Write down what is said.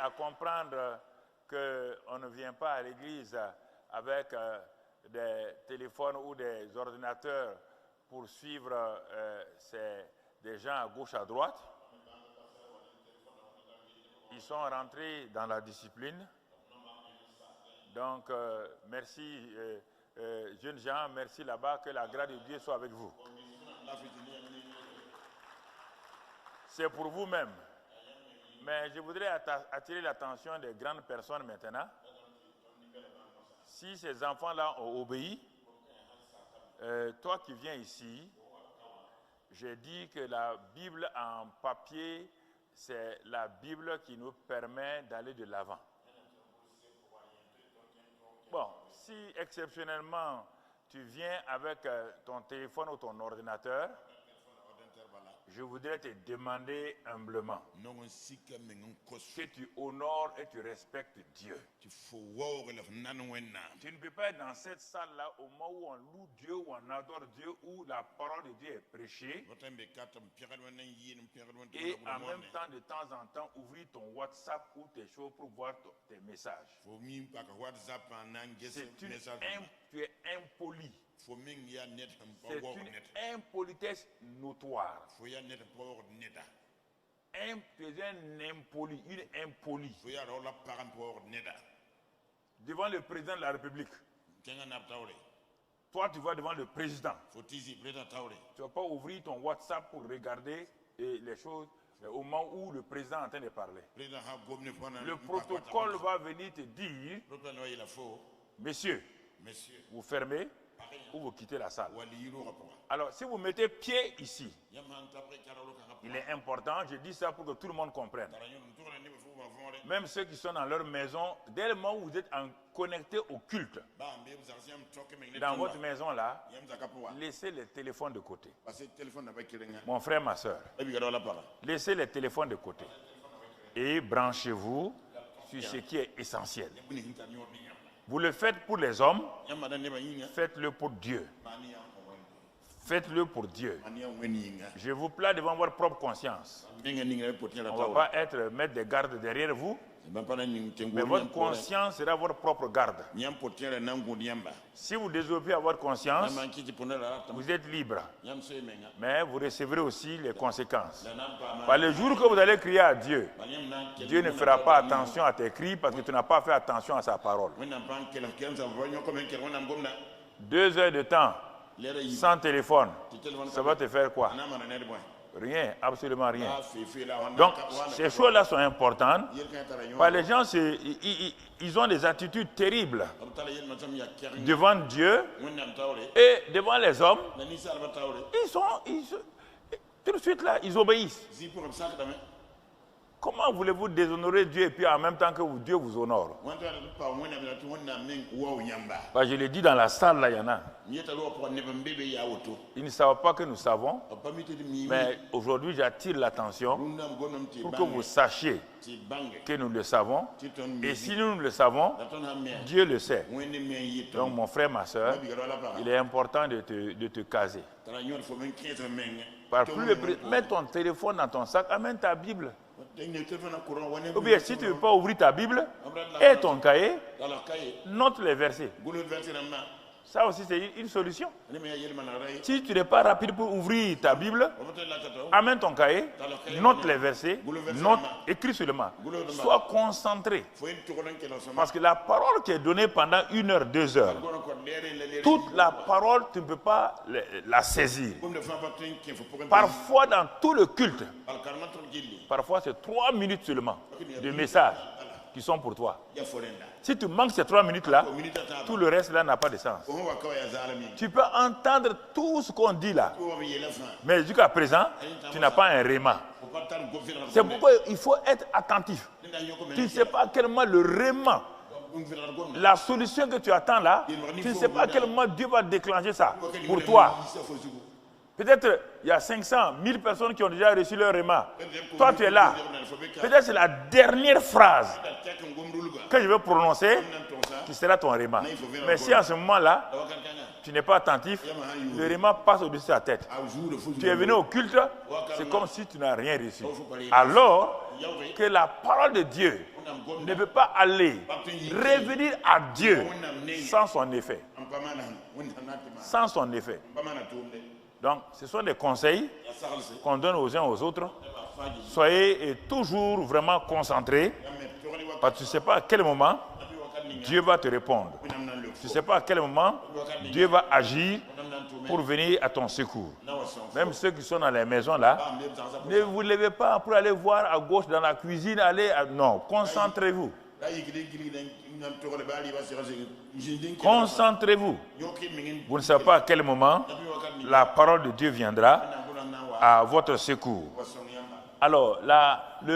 à comprendre qu'on ne vient pas à l'église avec des téléphones ou des ordinateurs pour suivre des gens à gauche, à droite. Ils sont rentrés dans la discipline. Donc, merci, jeunes gens, merci là-bas, que la grâce de Dieu soit avec vous. C'est pour vous-même. Mais je voudrais attirer l'attention des grandes personnes maintenant. Si ces enfants-là ont obéi, toi qui viens ici, j'ai dit que la Bible en papier, c'est la Bible qui nous permet d'aller de l'avant. Bon, si exceptionnellement tu viens avec ton téléphone ou ton ordinateur, je voudrais te demander humblement que tu honores et tu respectes Dieu. Tu ne peux pas être dans cette salle-là au moment où on loue Dieu, où on adore Dieu, où la parole de Dieu est prêchée, et en même temps en temps, ouvrir ton WhatsApp ou tes choses pour voir tes messages. Tu es impoli. C'est une impolitesse notoire. Tu es un impoli, une impolie. Devant le président de la République. Toi, tu vas devant le président. Tu ne vas pas ouvrir ton WhatsApp pour regarder les choses au moment où le président est en train de parler. Le protocole va venir te dire, messieurs, vous fermez ou vous quittez la salle. Alors, si vous mettez pied ici, il est important, je dis ça pour que tout le monde comprenne. Même ceux qui sont dans leur maison, dès le moment où vous êtes connectés au culte, dans votre maison là, laissez les téléphones de côté. Mon frère, ma soeur, laissez les téléphones de côté et branchez-vous sur ce qui est essentiel. Vous le faites pour les hommes, faites-le pour Dieu. Faites-le pour Dieu. Je vous plains devant votre propre conscience. On ne va pas mettre des gardes derrière vous, mais votre conscience sera votre propre garde. Si vous désobéissez à votre conscience, vous êtes libre. Mais vous recevrez aussi les conséquences. Le jour que vous allez crier à Dieu, Dieu ne fera pas attention à tes cris parce que tu n'as pas fait attention à sa parole. 2 heures de temps sans téléphone, ça va te faire quoi? Rien, absolument rien. Donc, ces choses-là sont importantes. Les gens, ils ont des attitudes terribles devant Dieu et devant les hommes. Tout de suite là, ils obéissent. Comment voulez-vous déshonorer Dieu et puis en même temps que Dieu vous honore? Je l'ai dit dans la salle, là, il y en a. Ils ne savent pas que nous savons. Mais aujourd'hui, j'attire l'attention pour que vous sachiez que nous le savons. Et si nous le savons, Dieu le sait. Donc, mon frère, ma soeur, il est important de te caser. Mets ton téléphone dans ton sac, amène ta Bible. Ou bien si tu ne veux pas ouvrir ta Bible et ton cahier, note les versets. Ça aussi c'est une solution. Si tu n'es pas rapide pour ouvrir ta Bible, amène ton cahier, note les versets, écris seulement. Sois concentré. Parce que la parole qui est donnée pendant 1 heure, 2 heures, toute la parole, tu ne peux pas la saisir. Parfois dans tout le culte, parfois c'est 3 minutes seulement de messages qui sont pour toi. Si tu manques ces 3 minutes-là, tout le reste là n'a pas de sens. Tu peux entendre tout ce qu'on dit là, mais jusqu'à présent, tu n'as pas un réma. C'est pourquoi il faut être attentif. Tu ne sais pas à quel moment le réma, la solution que tu attends là, tu ne sais pas à quel moment Dieu va déclencher ça pour toi. Peut-être il y a 500, 1000 personnes qui ont déjà reçu leur réma. Toi, tu es là. Peut-être c'est la dernière phrase que je vais prononcer qui sera ton réma. Mais si en ce moment-là, tu n'es pas attentif, le réma passe au-dessus de ta tête. Tu es venu au culte, c'est comme si tu n'as rien reçu. Alors que la parole de Dieu ne peut pas aller revenir à Dieu sans son effet. Sans son effet. Donc, ce sont des conseils qu'on donne aux uns aux autres. Soyez toujours vraiment concentrés, parce que tu ne sais pas à quel moment Dieu va te répondre. Tu ne sais pas à quel moment Dieu va agir pour venir à ton secours. Même ceux qui sont dans les maisons là, ne vous levez pas pour aller voir à gauche dans la cuisine, non, concentrez-vous. Concentrez-vous. Vous ne savez pas à quel moment la parole de Dieu viendra à votre secours. Alors, le